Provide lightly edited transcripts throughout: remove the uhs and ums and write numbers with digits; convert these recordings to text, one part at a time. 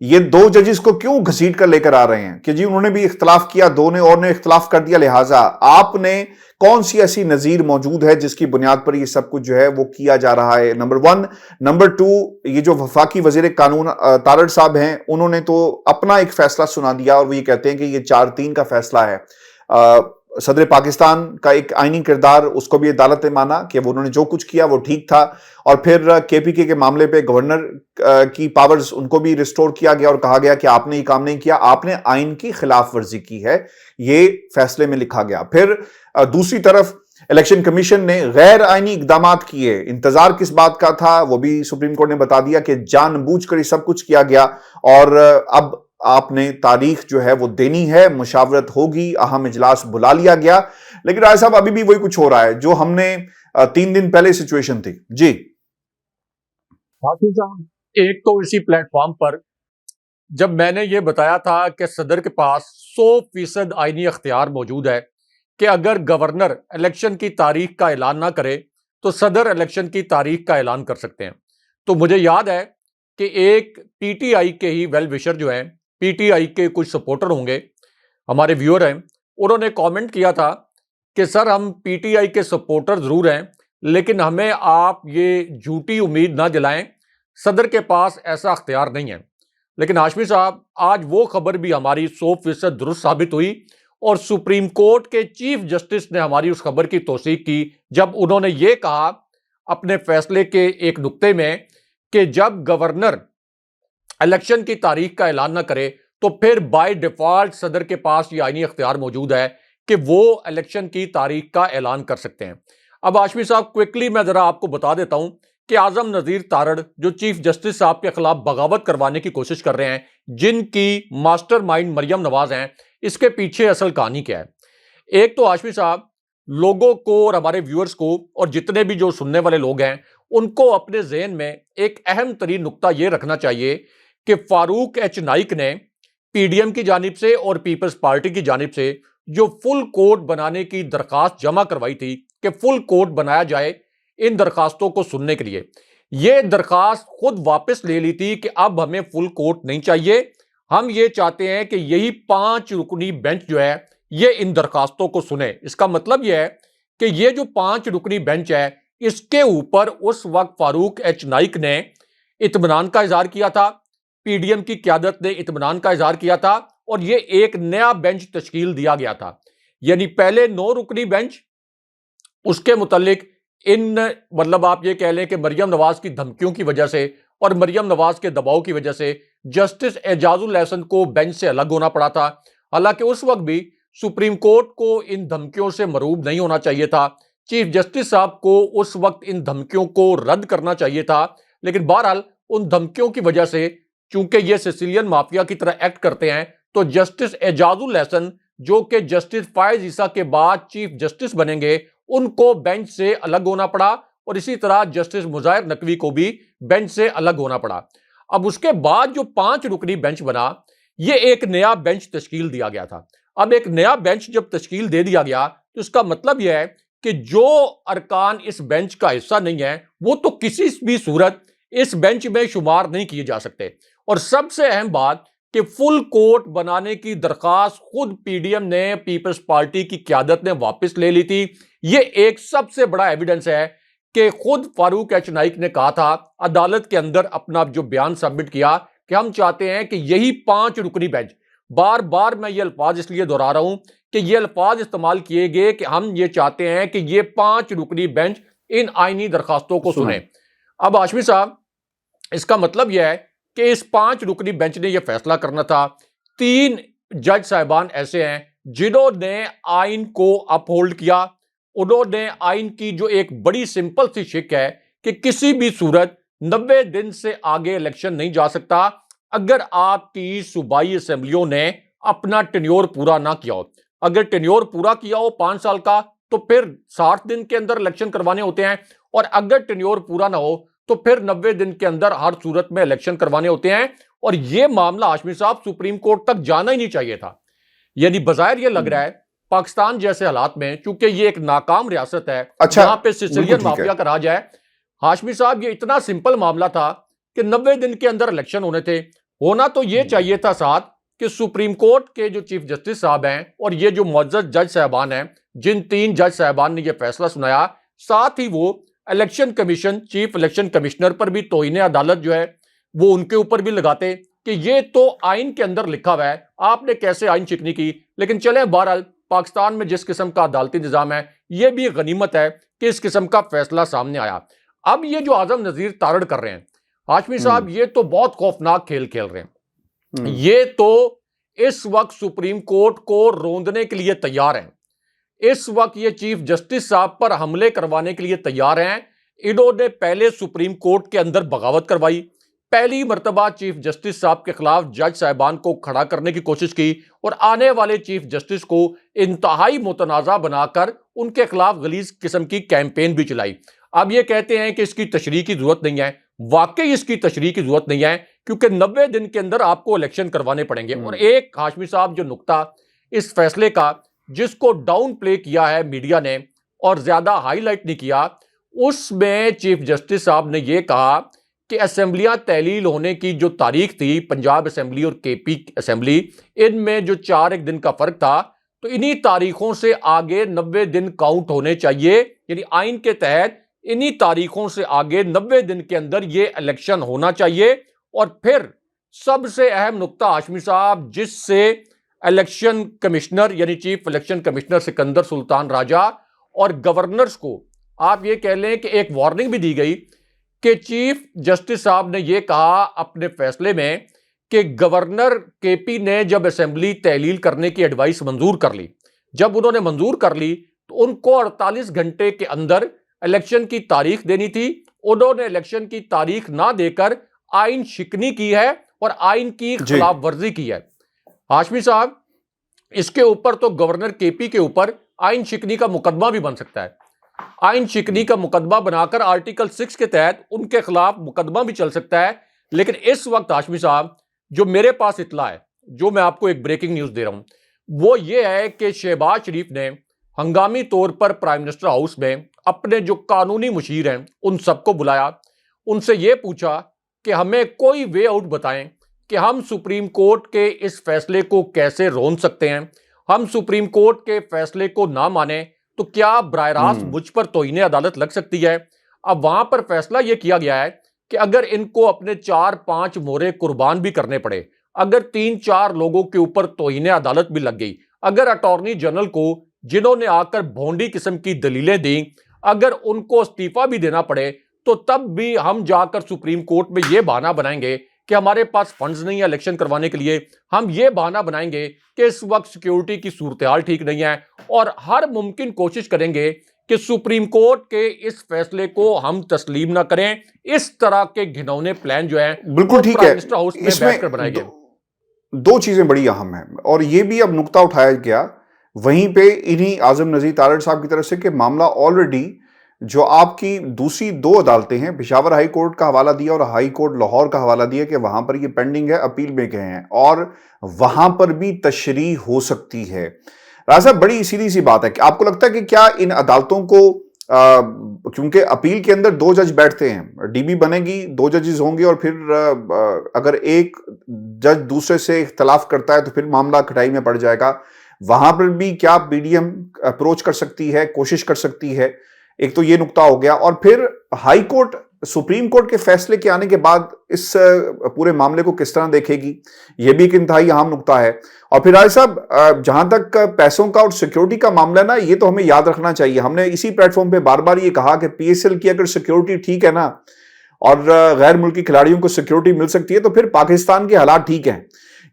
یہ دو ججز کو کیوں گھسیٹ کر لے کر آ رہے ہیں کہ جی انہوں نے بھی اختلاف کیا، دو نے اور نے اختلاف کر دیا، لہٰذا آپ نے کون سی ایسی نظیر موجود ہے جس کی بنیاد پر یہ سب کچھ جو ہے وہ کیا جا رہا ہے؟ نمبر 1 نمبر 2 یہ جو وفاقی وزیر قانون تارڑ صاحب ہیں، انہوں نے تو اپنا ایک فیصلہ سنا دیا اور وہ یہ کہتے ہیں کہ یہ 4-3 کا فیصلہ ہے۔ صدر پاکستان کا ایک آئینی کردار، اس کو بھی عدالت نے مانا کہ انہوں نے جو کچھ کیا وہ ٹھیک تھا، اور پھر کے پی کے معاملے پہ گورنر کی پاورز ان کو بھی ریسٹور کیا گیا اور کہا گیا کہ آپ نے یہ کام نہیں کیا، آپ نے آئین کی خلاف ورزی کی ہے، یہ فیصلے میں لکھا گیا۔ پھر دوسری طرف الیکشن کمیشن نے غیر آئینی اقدامات کیے، انتظار کس بات کا تھا وہ بھی سپریم کورٹ نے بتا دیا کہ جان بوجھ کر یہ سب کچھ کیا گیا، اور اب آپ نے تاریخ جو ہے وہ دینی ہے، مشاورت ہوگی، اہم اجلاس بلا لیا گیا، لیکن رائے صاحب ابھی بھی وہی کچھ ہو رہا ہے جو ہم نے 3 دن پہلے سچویشن تھی۔ جی حافظ صاحب، ایک تو اسی پلیٹ فارم پر جب میں نے یہ بتایا تھا کہ صدر کے پاس 100% آئینی اختیار موجود ہے کہ اگر گورنر الیکشن کی تاریخ کا اعلان نہ کرے تو صدر الیکشن کی تاریخ کا اعلان کر سکتے ہیں، تو مجھے یاد ہے کہ ایک پی ٹی آئی کے ہی ویل وشر جو ہیں، پی ٹی آئی کے کچھ سپورٹر ہوں گے، ہمارے ویور ہیں، انہوں نے کامنٹ کیا تھا کہ سر ہم پی ٹی آئی کے سپورٹر ضرور ہیں لیکن ہمیں آپ یہ جھوٹی امید نہ دلائیں، صدر کے پاس ایسا اختیار نہیں ہے۔ لیکن ہاشمی صاحب، آج وہ خبر بھی ہماری 100% درست ثابت ہوئی، اور سپریم کورٹ کے چیف جسٹس نے ہماری اس خبر کی توثیق کی جب انہوں نے یہ کہا اپنے فیصلے کے ایک نقطے میں کہ جب گورنر الیکشن کی تاریخ کا اعلان نہ کرے تو پھر بائی ڈیفالٹ صدر کے پاس یہ آئینی اختیار موجود ہے کہ وہ الیکشن کی تاریخ کا اعلان کر سکتے ہیں۔ اب ہاشمی صاحب کوئکلی میں ذرا آپ کو بتا دیتا ہوں کہ اعظم نذیر تارڑ جو چیف جسٹس صاحب کے خلاف بغاوت کروانے کی کوشش کر رہے ہیں، جن کی ماسٹر مائنڈ مریم نواز ہیں، اس کے پیچھے اصل کہانی کیا ہے؟ ایک تو ہاشمی صاحب، لوگوں کو اور ہمارے ویورز کو اور جتنے بھی جو سننے والے لوگ ہیں ان کو اپنے ذہن میں ایک اہم ترین نقطہ یہ رکھنا چاہیے کہ فاروق ایچ نائک نے پی ڈی ایم کی جانب سے اور پیپلز پارٹی کی جانب سے جو فل کورٹ بنانے کی درخواست جمع کروائی تھی کہ فل کورٹ بنایا جائے ان درخواستوں کو سننے کے لیے، یہ درخواست خود واپس لے لی تھی کہ اب ہمیں فل کورٹ نہیں چاہیے، ہم یہ چاہتے ہیں کہ یہی 5 رکنی بینچ جو ہے یہ ان درخواستوں کو سنے۔ اس کا مطلب یہ ہے کہ یہ جو 5 رکنی بینچ ہے اس کے اوپر اس وقت فاروق ایچ نائک نے اطمینان کا اظہار کیا تھا، پی ڈی ایم کی قیادت نے اطمینان کا اظہار کیا تھا، اور یہ ایک نیا بینچ تشکیل دیا گیا تھا۔ یعنی پہلے 9 رکنی بینچ، اس کے متعلق مطلب آپ یہ کہہ لیں کہ مریم نواز کی دھمکیوں کی وجہ سے اور مریم نواز کے دباؤ کی وجہ سے جسٹس اعجاز الحسن کو بینچ سے الگ ہونا پڑا تھا، حالانکہ اس وقت بھی سپریم کورٹ کو ان دھمکیوں سے مرعوب نہیں ہونا چاہیے تھا، چیف جسٹس صاحب کو اس وقت ان دھمکیوں کو رد کرنا چاہیے تھا، لیکن بہرحال ان دھمکیوں کی وجہ سے چونکہ یہ سیسیلین مافیا کی طرح ایکٹ کرتے ہیں تو جسٹس اعجاز الحسن جو کہ جسٹس فائز عیسیٰ کے بعد چیف جسٹس بنیں گے ان کو بینچ سے الگ ہونا پڑا، اور اسی طرح جسٹس مظاہر نقوی کو بھی بینچ سے الگ ہونا پڑا۔ اب اس کے بعد جو 5 رکنی بینچ بنا، یہ ایک نیا بینچ تشکیل دیا گیا تھا۔ اب ایک نیا بینچ جب تشکیل دے دیا گیا تو اس کا مطلب یہ ہے کہ جو ارکان اس بینچ کا حصہ نہیں ہے وہ تو کسی بھی صورت اس بینچ میں شمار نہیں کیے جا سکتے، اور سب سے اہم بات کہ فل کورٹ بنانے کی درخواست خود پی ڈی ایم نے، پیپلز پارٹی کی قیادت نے واپس لے لی تھی۔ یہ ایک سب سے بڑا ایویڈنس ہے کہ خود فاروق ایچ نائک نے کہا تھا عدالت کے اندر اپنا جو بیان سبمٹ کیا کہ ہم چاہتے ہیں کہ یہی 5 رکنی بینچ، بار بار میں یہ الفاظ اس لیے دہرا رہا ہوں کہ یہ الفاظ استعمال کیے گئے کہ ہم یہ چاہتے ہیں کہ یہ 5 رکنی بینچ ان آئینی درخواستوں کو سنیں۔ اب ہاشمی صاحب، اس کا مطلب یہ ہے کہ اس 5 رکنی بینچ نے یہ فیصلہ کرنا تھا، 3 جج صاحبان ایسے ہیں جنہوں نے آئین کو اپ ہولڈ کیا، انہوں نے آئین کی جو ایک بڑی سمپل سی شک ہے کہ کسی بھی صورت 90 دن سے آگے الیکشن نہیں جا سکتا اگر آپ کی صوبائی اسمبلیوں نے اپنا ٹینیور پورا نہ کیا ہو۔ اگر ٹینیور پورا کیا ہو 5 سال کا تو پھر 60 دن کے اندر الیکشن کروانے ہوتے ہیں، اور اگر ٹینیور پورا نہ ہو تو پھر 90 دن کے اندر ہر صورت میں الیکشن کروانے ہوتے ہیں، اور یہ معاملہ ہاشمی صاحب سپریم کورٹ تک جانا ہی نہیں چاہیے تھا۔ یعنی بظاہر یہ لگ رہا ہے پاکستان جیسے حالات میں، چونکہ یہ ایک ناکام ریاست ہے جہاں پہ سیسیلین مافیا کا راج ہے، ہاشمی صاحب یہ اتنا سمپل معاملہ تھا کہ 90 دن کے اندر الیکشن ہونے تھے، ہونا تو یہ چاہیے تھا ساتھ کہ سپریم کورٹ کے جو چیف جسٹس صاحب ہیں اور یہ جو معزز جج صاحبان ہیں، جن 3 جج صاحبان نے یہ فیصلہ سنایا، ساتھ ہی وہ election commission, chief election commissioner پر بھی توہین عدالت جو ہے وہ ان کے اوپر بھی لگاتے کہ یہ تو آئین کے اندر لکھا ہوا ہے، آپ نے کیسے آئین شکنی کی۔ لیکن چلیں، بہرحال پاکستان میں جس قسم کا عدالتی نظام ہے، یہ بھی غنیمت ہے کہ اس قسم کا فیصلہ سامنے آیا۔ اب یہ جو اعظم نذیر تارڑ کر رہے ہیں ہاشمی صاحب، یہ تو بہت خوفناک کھیل کھیل رہے ہیں۔ یہ تو اس وقت سپریم کورٹ کو روندنے کے لیے تیار ہیں، اس وقت یہ چیف جسٹس صاحب پر حملے کروانے کے لیے تیار ہیں۔ انہوں نے پہلے سپریم کورٹ کے اندر بغاوت کروائی، پہلی مرتبہ چیف جسٹس صاحب کے خلاف جج صاحبان کو کھڑا کرنے کی کوشش کی، اور آنے والے چیف جسٹس کو انتہائی متنازع بنا کر ان کے خلاف غلیظ قسم کی کیمپین بھی چلائی۔ اب یہ کہتے ہیں کہ اس کی تشریح کی ضرورت نہیں ہے، واقعی اس کی تشریح کی ضرورت نہیں ہے، کیونکہ 90 دن کے اندر آپ کو الیکشن کروانے پڑیں گے۔ اور ایک ہاشمی صاحب جو نقطہ اس فیصلے کا جس کو ڈاؤن پلے کیا ہے میڈیا نے اور زیادہ ہائی لائٹ نہیں کیا، اس میں چیف جسٹس صاحب نے یہ کہا کہ اسمبلیاں تحلیل ہونے کی جو تاریخ تھی، پنجاب اسمبلی اور کے پی اسمبلی، ان میں جو 4 دن کا فرق تھا، تو انہی تاریخوں سے آگے 90 دن کاؤنٹ ہونے چاہیے، یعنی آئین کے تحت انہی تاریخوں سے آگے 90 دن کے اندر یہ الیکشن ہونا چاہیے۔ اور پھر سب سے اہم نقطہ ہاشمی صاحب، جس سے الیکشن کمشنر یعنی چیف الیکشن کمشنر سکندر سلطان راجہ اور گورنرز کو آپ یہ کہہ لیں کہ ایک وارننگ بھی دی گئی کہ چیف جسٹس صاحب نے یہ کہا اپنے فیصلے میں کہ گورنر کے پی نے جب اسمبلی تحلیل کرنے کی ایڈوائس منظور کر لی، جب انہوں نے منظور کر لی تو ان کو 48 گھنٹے کے اندر الیکشن کی تاریخ دینی تھی۔ انہوں نے الیکشن کی تاریخ نہ دے کر آئین شکنی کی ہے اور آئین کی خلاف ورزی کی ہے۔ ہاشمی صاحب، اس کے اوپر تو گورنر کے پی کے اوپر آئین شکنی کا مقدمہ بھی بن سکتا ہے، آئین شکنی کا مقدمہ بنا کر آرٹیکل 6 کے تحت ان کے خلاف مقدمہ بھی چل سکتا ہے۔ لیکن اس وقت ہاشمی صاحب جو میرے پاس اطلاع ہے، جو میں آپ کو ایک بریکنگ نیوز دے رہا ہوں، وہ یہ ہے کہ شہباز شریف نے ہنگامی طور پر پرائم منسٹر ہاؤس میں اپنے جو قانونی مشیر ہیں ان سب کو بلایا، ان سے یہ پوچھا کہ ہمیں کوئی وے آؤٹ بتائیں کہ ہم سپریم کورٹ کے اس فیصلے کو کیسے رون سکتے ہیں۔ ہم سپریم کورٹ کے فیصلے کو نہ مانیں تو کیا براہ راست مجھ پر توہین عدالت لگ سکتی ہے؟ اب وہاں پر فیصلہ یہ کیا گیا ہے کہ اگر ان کو اپنے 4-5 مورے قربان بھی کرنے پڑے، اگر 3-4 لوگوں کے اوپر توہین عدالت بھی لگ گئی، اگر اٹارنی جنرل کو جنہوں نے آ کر بھونڈی قسم کی دلیلیں دیں، اگر ان کو استعفیٰ بھی دینا پڑے، تو تب بھی ہم جا کر سپریم کورٹ میں یہ بہانہ بنائیں گے کہ ہمارے پاس فنڈز نہیں ہے الیکشن کروانے کے لیے، ہم یہ بہانہ بنائیں گے کہ اس وقت سیکیورٹی کی صورتحال ٹھیک نہیں ہے، اور ہر ممکن کوشش کریں گے کہ سپریم کورٹ کے اس فیصلے کو ہم تسلیم نہ کریں۔ اس طرح کے گھنونے پلان جو ہیں بالکل ٹھیک ہے، منسٹر ہاؤس میں بیٹھ کر بنائے گئے۔ 2 چیزیں بڑی اہم ہیں، اور یہ بھی اب نقطہ اٹھایا گیا وہیں پہ انہی اعظم نذیر تارڑ صاحب کی طرف سے کہ معاملہ آلریڈی جو آپ کی دوسری 2 عدالتیں ہیں، پشاور ہائی کورٹ کا حوالہ دیا اور ہائی کورٹ لاہور کا حوالہ دیا کہ وہاں پر یہ پینڈنگ ہے، اپیل میں گئے ہیں اور وہاں پر بھی تشریح ہو سکتی ہے۔ راجہ صاحب، بڑی سیدھی سی بات ہے کہ آپ کو لگتا ہے کہ کیا ان عدالتوں کو کیونکہ اپیل کے اندر 2 جج بیٹھتے ہیں، ڈی بی بنے گی، 2 ججز ہوں گے، اور پھر اگر ایک جج دوسرے سے اختلاف کرتا ہے تو پھر معاملہ کٹائی میں پڑ جائے گا، وہاں پر بھی کیا پی ڈی ایم اپروچ کر سکتی ہے، کوشش کر سکتی ہے؟ ایک تو یہ نقطہ ہو گیا، اور پھر ہائی کورٹ سپریم کورٹ کے فیصلے کے آنے کے بعد اس پورے معاملے کو کس طرح دیکھے گی، یہ بھی ایک انتہائی اہم نقطہ ہے۔ اور پھر راج صاحب، جہاں تک پیسوں کا اور سیکیورٹی کا معاملہ ہے نا، یہ تو ہمیں یاد رکھنا چاہیے، ہم نے اسی پلیٹ فارم پہ بار بار یہ کہا کہ پی ایس ایل کی اگر سیکیورٹی ٹھیک ہے نا، اور غیر ملکی کھلاڑیوں کو سیکیورٹی مل سکتی ہے، تو پھر پاکستان کے حالات ٹھیک ہیں۔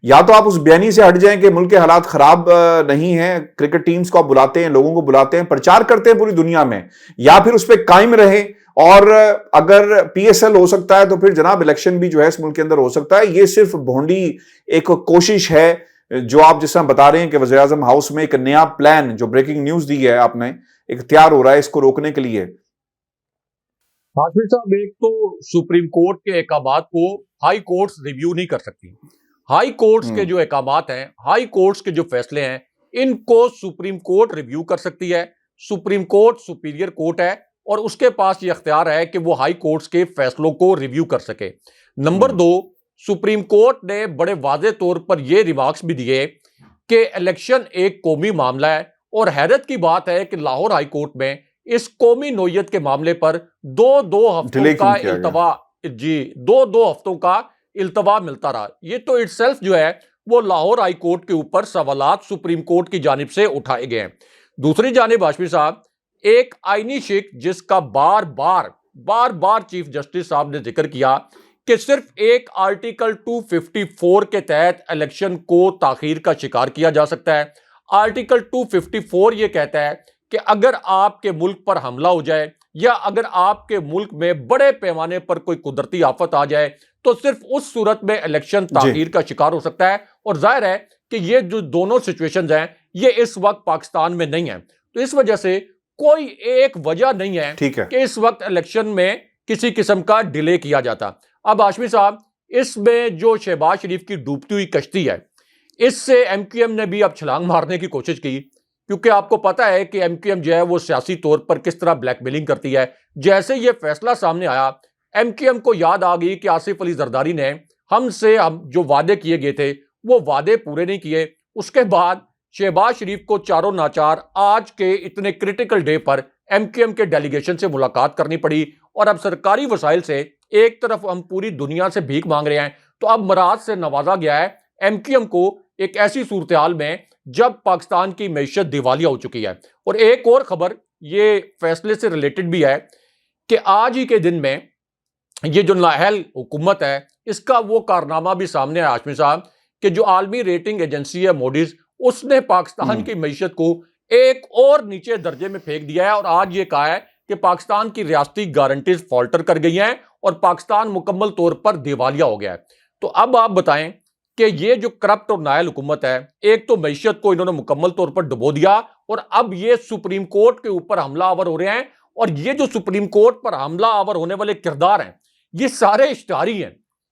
یا تو آپ اس بیانی سے ہٹ جائیں کہ ملک کے حالات خراب نہیں ہیں، کرکٹ ٹیمز کو آپ بلاتے ہیں، لوگوں کو بلاتے ہیں، پرچار کرتے ہیں پوری دنیا میں، یا پھر اس پہ قائم رہیں، اور اگر پی ایس ایل ہو سکتا ہے تو پھر جناب الیکشن بھی جو ہے اس ملک کے اندر ہو سکتا ہے۔ یہ صرف بھونڈی ایک کوشش ہے جو آپ جس طرح بتا رہے ہیں کہ وزیراعظم ہاؤس میں ایک نیا پلان، جو بریکنگ نیوز دی ہے آپ نے، ایک تیار ہو رہا ہے اس کو روکنے کے لیے۔ حافظ صاحب، ایک تو سپریم کورٹ کے احکامات کو ہائی کورٹس ریویو نہیں کر سکتی۔ ہائی کورٹس کے جو احکامات ہیں، ہائی کورٹس کے جو فیصلے ہیں، ان کو سپریم کورٹ ریویو کر سکتی ہے۔ سپریم کورٹ سپیریئر کورٹ ہے اور اس کے پاس یہ اختیار ہے کہ وہ ہائی کورٹس کے فیصلوں کو ریویو کر سکے۔ نمبر 2، سپریم کورٹ نے بڑے واضح طور پر یہ ریمارکس بھی دیے کہ الیکشن ایک قومی معاملہ ہے، اور حیرت کی بات ہے کہ لاہور ہائی کورٹ میں اس قومی نوعیت کے معاملے پر دو ہفتوں ڈیلے کا کیوں کیا گیا؟ التوا، دو ہفتوں کا التوا ملتا رہا۔ یہ تو اٹ سیلف جو ہے وہ لاہور ہائی کورٹ کے اوپر سوالات سپریم کورٹ کی جانب سے اٹھائے گئے ہیں۔ دوسری جانب ہاشمی صاحب، ایک آئینی شک جس کا بار بار چیف جسٹس صاحب نے ذکر کیا کہ صرف ایک آرٹیکل 254 کے تحت الیکشن کو تاخیر کا شکار کیا جا سکتا ہے۔ آرٹیکل 254 یہ کہتا ہے کہ اگر آپ کے ملک پر حملہ ہو جائے یا اگر آپ کے ملک میں بڑے پیمانے پر کوئی قدرتی آفت آ جائے تو صرف اس صورت میں الیکشن تاخیر کا شکار ہو سکتا ہے، اور ظاہر ہے کہ یہ جو دونوں سچویشنز ہیں یہ اس وقت پاکستان میں نہیں ہیں، تو اس وجہ سے کوئی ایک وجہ نہیں ہے کہ اس وقت الیکشن میں کسی قسم کا ڈیلے کیا جاتا۔ اب ہاشمی صاحب، اس میں جو شہباز شریف کی ڈوبتی ہوئی کشتی ہے، اس سے ایم کیو ایم نے بھی اب چھلانگ مارنے کی کوشش کی، کیونکہ آپ کو پتا ہے کہ ایم کیو ایم جو ہے وہ سیاسی طور پر کس طرح بلیک میلنگ کرتی ہے۔ جیسے یہ فیصلہ سامنے آیا، ایم کیو ایم کو یاد آ گئی کہ آصف علی زرداری نے ہم سے جو وعدے کیے گئے تھے وہ وعدے پورے نہیں کیے۔ اس کے بعد شہباز شریف کو چاروں ناچار آج کے اتنے کریٹیکل ڈے پر ایم کیو ایم کے ڈیلیگیشن سے ملاقات کرنی پڑی، اور اب سرکاری وسائل سے ایک طرف ہم پوری دنیا سے بھیک مانگ رہے ہیں، تو اب مراد سے نوازا گیا ہے ایم کیو ایم کو ایک ایسی صورتحال میں جب پاکستان کی معیشت دیوالیہ ہو چکی ہے۔ اور ایک اور خبر یہ فیصلے سے ریلیٹڈ بھی ہے کہ آج ہی کے دن میں یہ جو نااہل حکومت ہے اس کا وہ کارنامہ بھی سامنے ہے ہاشمی صاحب، کہ جو عالمی ریٹنگ ایجنسی ہے موڈیز، اس نے پاکستان کی معیشت کو ایک اور نیچے درجے میں پھینک دیا ہے، اور آج یہ کہا ہے کہ پاکستان کی ریاستی گارنٹیز فالٹر کر گئی ہیں اور پاکستان مکمل طور پر دیوالیہ ہو گیا ہے۔ تو اب آپ بتائیں کہ یہ جو کرپٹ اور نائل حکومت ہے، ایک تو معیشت کو انہوں نے مکمل طور پر ڈبو دیا، اور اب یہ سپریم کورٹ کے اوپر حملہ آور ہو رہے ہیں، اور یہ جو سپریم کورٹ پر حملہ آور ہونے والے کردار ہیں یہ سارے اشتہاری ہیں،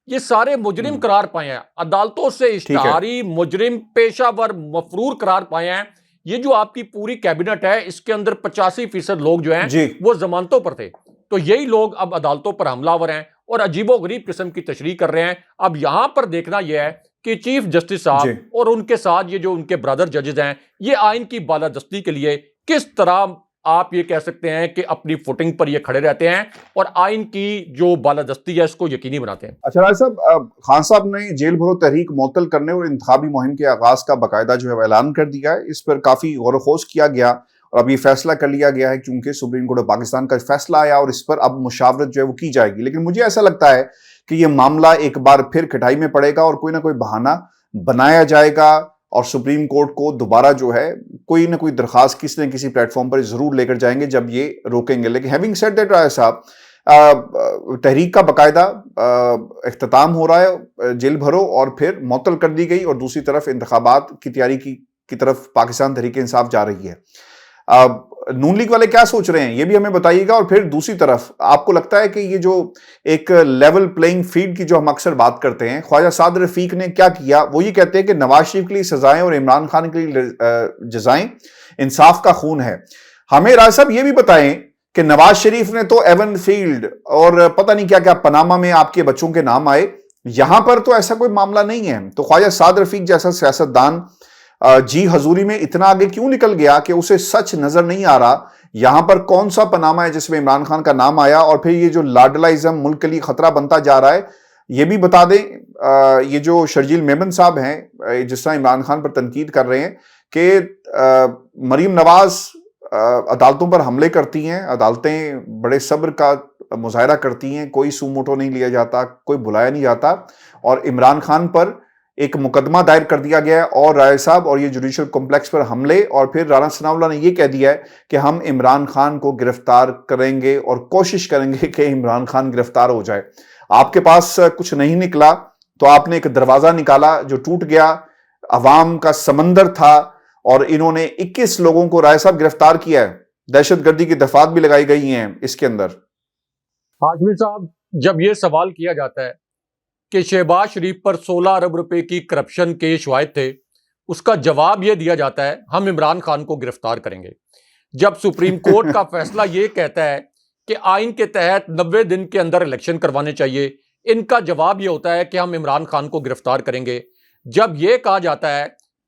یہ سارے مجرم قرار پائے ہیں، عدالتوں سے اشتہاری مجرم پیشہ ور مفرور قرار پائے ہیں۔ یہ جو آپ کی پوری کیبنٹ ہے اس کے اندر 85% لوگ جو ہیں وہ ضمانتوں پر تھے، تو یہی لوگ اب عدالتوں پر حملہ آور ہیں اور عجیب و غریب قسم کی تشریح کر رہے ہیں۔ اب یہاں پر دیکھنا یہ ہے کہ چیف جسٹس صاحب اور ان کے ساتھ یہ جو ان کے برادر ججز ہیں یہ آئین کی بالادستی کے لیے کس طرح آپ یہ کہہ سکتے ہیں کہ اپنی فوٹنگ پر یہ کھڑے رہتے ہیں اور آئین کی جو بالادستی ہے اس کو یقینی بناتے ہیں۔ اچھا راج صاحب، خان صاحب نے جیل بھرو تحریک معطل کرنے اور انتخابی مہم کے آغاز کا باقاعدہ جو ہے اعلان کر دیا ہے، اس پر کافی غور و خوض کیا گیا اور اب یہ فیصلہ کر لیا گیا ہے کیونکہ سپریم کورٹ آف پاکستان کا فیصلہ آیا اور اس پر اب مشاورت جو ہے وہ کی جائے گی۔ لیکن مجھے ایسا لگتا ہے کہ یہ معاملہ ایک بار پھر کھٹائی میں پڑے گا اور کوئی نہ کوئی بہانہ بنایا جائے گا، اور سپریم کورٹ کو دوبارہ جو ہے کوئی نہ کوئی درخواست کسی نہ کسی پلیٹ فارم پر ضرور لے کر جائیں گے جب یہ روکیں گے۔ لیکن ہیونگ سیڈ دیٹ رائے صاحب، تحریک کا باقاعدہ اختتام ہو رہا ہے جیل بھرو، اور پھر معطل کر دی گئی، اور دوسری طرف انتخابات کی تیاری کی طرف پاکستان تحریک انصاف جا رہی ہے۔ نون لیگ والے کیا سوچ رہے ہیں یہ بھی ہمیں بتائیے گا، اور پھر دوسری طرف آپ کو لگتا ہے کہ یہ جو ایک لیول پلینگ فیلڈ کی جو ہم اکثر بات کرتے ہیں، خواجہ سعد رفیق نے کیا کیا؟ وہ یہ کہتے ہیں کہ نواز شریف کے لیے سزائیں اور عمران خان کے لیے جزائیں انصاف کا خون ہے۔ ہمیں راج صاحب یہ بھی بتائیں کہ نواز شریف نے تو ایون فیلڈ اور پتہ نہیں کیا کیا پاناما میں آپ کے بچوں کے نام آئے، یہاں پر تو ایسا کوئی معاملہ نہیں ہے، تو خواجہ سعد رفیق جیسا سیاستدان جی حضوری میں اتنا آگے کیوں نکل گیا کہ اسے سچ نظر نہیں آ رہا؟ یہاں پر کون سا پاناما ہے جس میں عمران خان کا نام آیا؟ اور پھر یہ جو لاڈلائزم ملک کے لیے خطرہ بنتا جا رہا ہے، یہ بھی بتا دیں۔ یہ جو شرجیل میمن صاحب ہیں جس طرح عمران خان پر تنقید کر رہے ہیں کہ مریم نواز عدالتوں پر حملے کرتی ہیں، عدالتیں بڑے صبر کا مظاہرہ کرتی ہیں، کوئی سو موٹو نہیں لیا جاتا، کوئی بلایا نہیں جاتا، اور عمران خان پر ایک مقدمہ دائر کر دیا گیا ہے، اور رائے صاحب اور یہ جوڈیشل کمپلیکس پر حملے، اور پھر رانا ثناء اللہ نے یہ کہہ دیا ہے کہ ہم عمران خان کو گرفتار کریں گے اور کوشش کریں گے کہ عمران خان گرفتار ہو جائے۔ آپ کے پاس کچھ نہیں نکلا تو آپ نے ایک دروازہ نکالا جو ٹوٹ گیا، عوام کا سمندر تھا، اور انہوں نے 21 لوگوں کو رائے صاحب گرفتار کیا ہے، دہشت گردی کی دفعات بھی لگائی گئی ہیں اس کے اندر۔ ہاشمی صاحب، جب یہ سوال کیا جاتا ہے کہ شہباز شریف پر 16 ارب روپے کی کرپشن کے شواہد تھے، اس کا جواب یہ دیا جاتا ہے ہم عمران خان کو گرفتار کریں گے۔ جب سپریم کورٹ کا فیصلہ یہ کہتا ہے کہ آئین کے تحت 90 دن کے اندر الیکشن کروانے چاہیے، ان کا جواب یہ ہوتا ہے کہ ہم عمران خان کو گرفتار کریں گے۔ جب یہ کہا جاتا ہے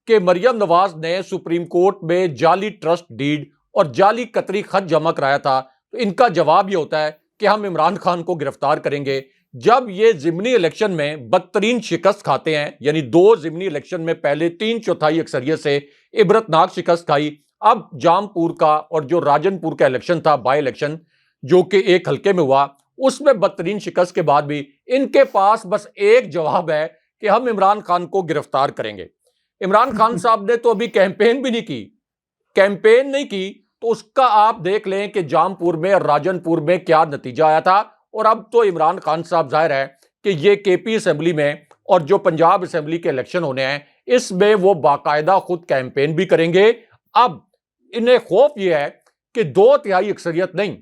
کہ مریم نواز نے سپریم کورٹ میں جعلی ٹرسٹ ڈیڈ اور جعلی قطری خط جمع کرایا تھا، تو ان کا جواب یہ ہوتا ہے کہ ہم عمران خان کو گرفتار کریں گے۔ جب یہ ضمنی الیکشن میں بدترین شکست کھاتے ہیں، یعنی 2 ضمنی الیکشن میں پہلے 3/4 اکثریت سے عبرتناک شکست کھائی، اب جام پور کا اور جو راجن پور کا الیکشن تھا، بائی الیکشن جو کہ ایک حلقے میں ہوا، اس میں بدترین شکست کے بعد بھی ان کے پاس بس ایک جواب ہے کہ ہم عمران خان کو گرفتار کریں گے۔ عمران خان صاحب نے تو ابھی کیمپین بھی نہیں کی، تو اس کا آپ دیکھ لیں کہ جام پور میں اور راجن پور میں کیا نتیجہ آیا تھا۔ اور اب تو عمران خان صاحب ظاہر ہے کہ یہ کے پی اسمبلی میں اور جو پنجاب اسمبلی کے الیکشن ہونے ہیں، اس میں وہ باقاعدہ خود کیمپین بھی کریں گے۔ اب انہیں خوف یہ ہے کہ 2/3 اکثریت نہیں،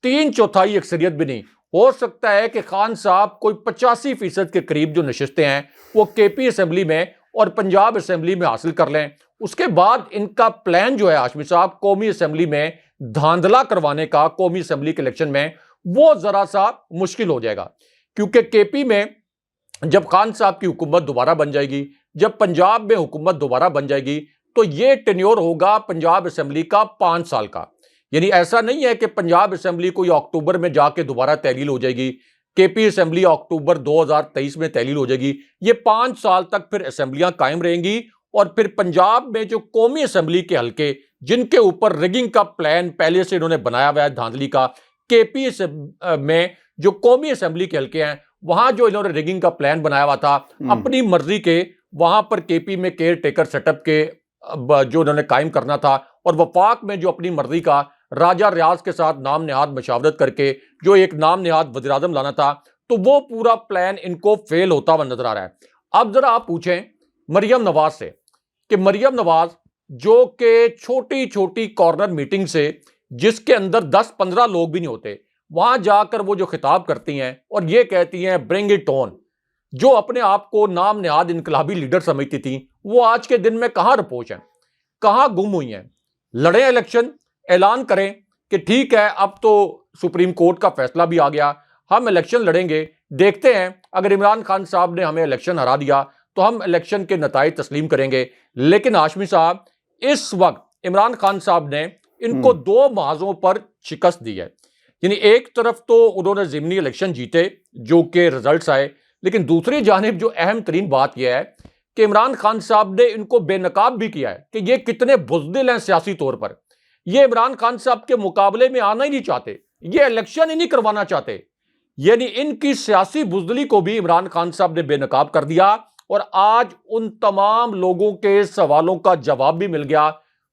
3/4 اکثریت بھی نہیں، ہو سکتا ہے کہ خان صاحب کوئی 85% کے قریب جو نشستیں ہیں وہ کے پی اسمبلی میں اور پنجاب اسمبلی میں حاصل کر لیں۔ اس کے بعد ان کا پلان جو ہے ہاشمی صاحب، قومی اسمبلی میں دھاندلا کروانے کا، قومی اسمبلی کے الیکشن میں، وہ ذرا سا مشکل ہو جائے گا، کیونکہ کے پی میں جب خان صاحب کی حکومت دوبارہ بن جائے گی، جب پنجاب میں حکومت دوبارہ بن جائے گی، تو یہ ٹینیور ہوگا پنجاب اسمبلی کا 5 سال کا۔ یعنی ایسا نہیں ہے کہ پنجاب اسمبلی کوئی اکتوبر میں جا کے دوبارہ تحلیل ہو جائے گی، کے پی اسمبلی اکتوبر 2023 میں تحلیل ہو جائے گی، یہ 5 سال تک پھر اسمبلیاں قائم رہیں گی۔ اور پھر پنجاب میں جو قومی اسمبلی کے حلقے جن کے اوپر ریگنگ کا پلان پہلے سے انہوں نے بنایا ہوا ہے، دھاندلی کا، کے پی میں جو قومی اسمبلی کے حلقے ہیں وہاں جو انہوں نے ریگنگ کا پلان بنایا ہوا تھا اپنی مرضی کے، وہاں پر کے پی میں کیئر ٹیکر سیٹ اپ کے جو انہوں نے قائم کرنا تھا، اور وفاق میں جو اپنی مرضی کا راجہ ریاض کے ساتھ نام نہاد مشاورت کر کے جو ایک نام نہاد وزیر اعظم لانا تھا، تو وہ پورا پلان ان کو فیل ہوتا ہوا نظر آ رہا ہے۔ اب ذرا آپ پوچھیں مریم نواز سے کہ مریم نواز جو کہ چھوٹی چھوٹی کارنر میٹنگ سے، جس کے اندر 10-15 لوگ بھی نہیں ہوتے، وہاں جا کر وہ جو خطاب کرتی ہیں اور یہ کہتی ہیں برنگ اٹ آن، جو اپنے آپ کو نام نہاد انقلابی لیڈر سمجھتی تھیں، وہ آج کے دن میں کہاں رپوش ہیں، کہاں گم ہوئی ہیں؟ لڑیں الیکشن، اعلان کریں کہ ٹھیک ہے اب تو سپریم کورٹ کا فیصلہ بھی آ گیا، ہم الیکشن لڑیں گے، دیکھتے ہیں اگر عمران خان صاحب نے ہمیں الیکشن ہرا دیا تو ہم الیکشن کے نتائج تسلیم کریں گے۔ لیکن ہاشمی صاحب، اس وقت عمران خان صاحب نے ان کو 2 محاذوں پر شکست دی ہے۔ یعنی ایک طرف تو انہوں نے ضمنی الیکشن جیتے جو کہ رزلٹس آئے، لیکن دوسری جانب جو اہم ترین بات یہ ہے کہ عمران خان صاحب نے ان کو بے نقاب بھی کیا ہے کہ یہ کتنے بزدل ہیں سیاسی طور پر۔ یہ عمران خان صاحب کے مقابلے میں آنا ہی نہیں چاہتے، یہ الیکشن ہی نہیں کروانا چاہتے۔ یعنی ان کی سیاسی بزدلی کو بھی عمران خان صاحب نے بے نقاب کر دیا، اور آج ان تمام لوگوں کے سوالوں کا جواب بھی مل گیا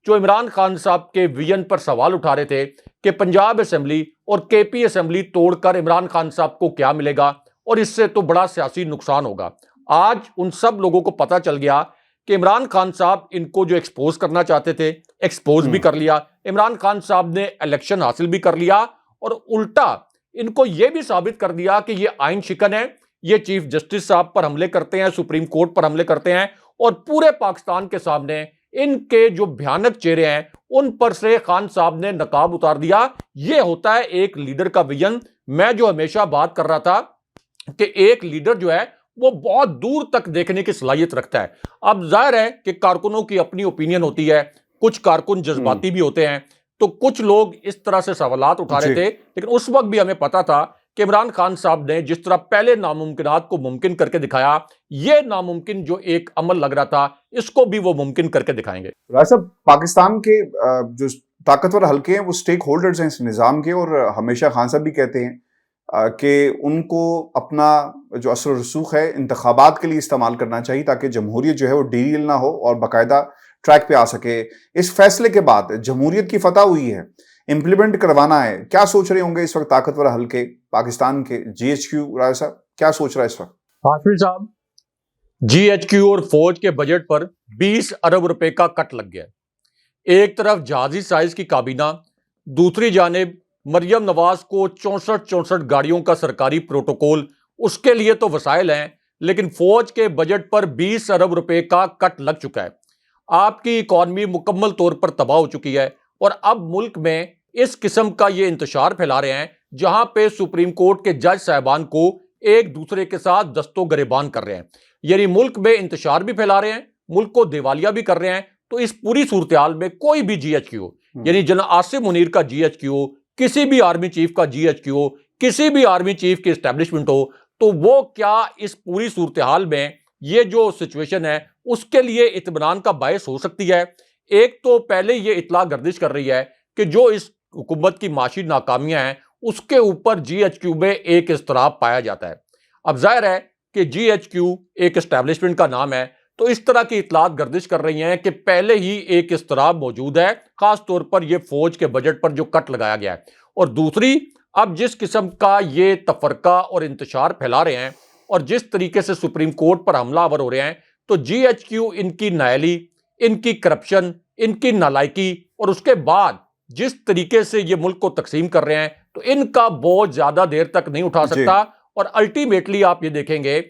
جو عمران خان صاحب کے ویژن پر سوال اٹھا رہے تھے کہ پنجاب اسمبلی اور کے پی اسمبلی توڑ کر عمران خان صاحب کو کیا ملے گا، اور اس سے تو بڑا سیاسی نقصان ہوگا۔ آج ان سب لوگوں کو پتہ چل گیا کہ عمران خان صاحب ان کو جو ایکسپوز کرنا چاہتے تھے ایکسپوز بھی کر لیا، عمران خان صاحب نے الیکشن حاصل بھی کر لیا، اور الٹا ان کو یہ بھی ثابت کر دیا کہ یہ آئین شکن ہے، یہ چیف جسٹس صاحب پر حملے کرتے ہیں، سپریم کورٹ پر حملے کرتے ہیں، اور پورے پاکستان کے سامنے ان کے جو بھیانک چہرے ہیں ان پر سے خان صاحب نے نقاب اتار دیا۔ یہ ہوتا ہے ایک لیڈر کا ویژن۔ میں جو ہمیشہ بات کر رہا تھا کہ ایک لیڈر جو ہے وہ بہت دور تک دیکھنے کی صلاحیت رکھتا ہے۔ اب ظاہر ہے کہ کارکنوں کی اپنی اوپینین ہوتی ہے، کچھ کارکن جذباتی بھی ہوتے ہیں، تو کچھ لوگ اس طرح سے سوالات اٹھا رہے تھے، لیکن اس وقت بھی ہمیں پتا تھا کہ عمران خان صاحب نے جس طرح پہلے ناممکنات کو ممکن کر کے دکھایا، یہ ناممکن جو ایک عمل لگ رہا تھا اس کو بھی وہ ممکن کر کے دکھائیں گے۔ راج صاحب، پاکستان کے جو طاقتور حلقے ہیں وہ سٹیک ہولڈرز ہیں اس نظام کے، اور ہمیشہ خان صاحب بھی کہتے ہیں کہ ان کو اپنا جو اثر و رسوخ ہے انتخابات کے لیے استعمال کرنا چاہیے تاکہ جمہوریت جو ہے وہ ڈیریل نہ ہو اور باقاعدہ ٹریک پہ آ سکے۔ اس فیصلے کے بعد جمہوریت کی فتح ہوئی ہے، امپلیمنٹ کروانا ہے، کیا سوچ رہے ہوں گے اس وقت طاقتور حلقے پاکستان کے؟ جی ایچ کیو راج صاحب کیا سوچ رہا ہے اس وقت؟ ہاشمی صاحب، جی ایچ کیو اور فوج کے بجٹ پر 20 ارب روپے کا کٹ لگ گیا۔ ایک طرف جہازی سائز کی کابینہ، دوسری جانب مریم نواز کو 64 گاڑیوں کا سرکاری پروٹوکول، اس کے لیے تو وسائل ہیں، لیکن فوج کے بجٹ پر 20 ارب روپے کا کٹ لگ چکا ہے۔ آپ کی اکانومی مکمل طور پر تباہ ہو چکی ہے، اور اب ملک میں اس قسم کا یہ انتشار پھیلا رہے ہیں جہاں پہ سپریم کورٹ کے جج صاحبان کو ایک دوسرے کے ساتھ دست و گریبان کر رہے ہیں، یعنی ملک میں انتشار بھی پھیلا رہے ہیں، ملک کو دیوالیہ بھی کر رہے ہیں. تو اس پوری صورتحال میں کوئی بھی جی ایچ کیو، یعنی جنرل عاصم منیر کا جی ایچ کیو، کسی بھی آرمی چیف کا جی ایچ کیو، کسی بھی آرمی چیف کی اسٹیبلشمنٹ ہو، تو وہ کیا اس پوری صورتحال میں یہ جو سچویشن ہے اس کے لیے اطمینان کا باعث ہو سکتی ہے؟ ایک تو پہلے یہ اطلاع گردش کر رہی ہے کہ جو اس حکومت کی معاشی ناکامیاں ہیں اس کے اوپر جی ایچ کیو میں ایک اضطراب پایا جاتا ہے. اب ظاہر ہے کہ جی ایچ کیو ایک اسٹیبلشمنٹ کا نام ہے، تو اس طرح کی اطلاعات گردش کر رہی ہیں کہ پہلے ہی ایک اضطراب موجود ہے، خاص طور پر یہ فوج کے بجٹ پر جو کٹ لگایا گیا ہے. اور دوسری، اب جس قسم کا یہ تفرقہ اور انتشار پھیلا رہے ہیں اور جس طریقے سے سپریم کورٹ پر حملہ آور ہو رہے ہیں، تو جی ایچ کیو ان کی نااہلی، ان کی کرپشن، ان کی نالائکی اور اس کے بعد جس طریقے سے یہ ملک کو تقسیم کر رہے ہیں، تو ان کا بوجھ زیادہ دیر تک نہیں اٹھا سکتا. اور الٹیمیٹلی آپ یہ دیکھیں گے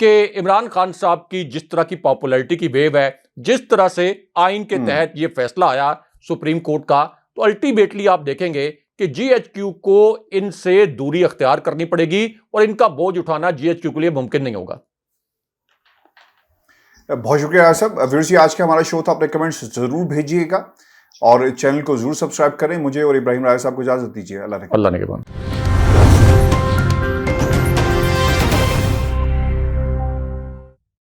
کہ عمران خان صاحب کی جس طرح کی پاپولیرٹی کی ویو ہے، جس طرح سے آئین کے تحت یہ فیصلہ آیا سپریم کورٹ کا، تو الٹیمیٹلی آپ دیکھیں گے کہ جی ایچ کیو کو ان سے دوری اختیار کرنی پڑے گی اور ان کا بوجھ اٹھانا جی ایچ کیو کے لیے ممکن نہیں ہوگا. بہت شکریہ صاحب. ویورز، یہ آج کا ہمارا شو تھا. اپنے کمنٹس ضرور بھیجیے گا اور چینل کو ضرور سبسکرائب کریں. مجھے اور ابراہیم راہی صاحب کو اجازت دیجیے. اللہ نے اللہ نے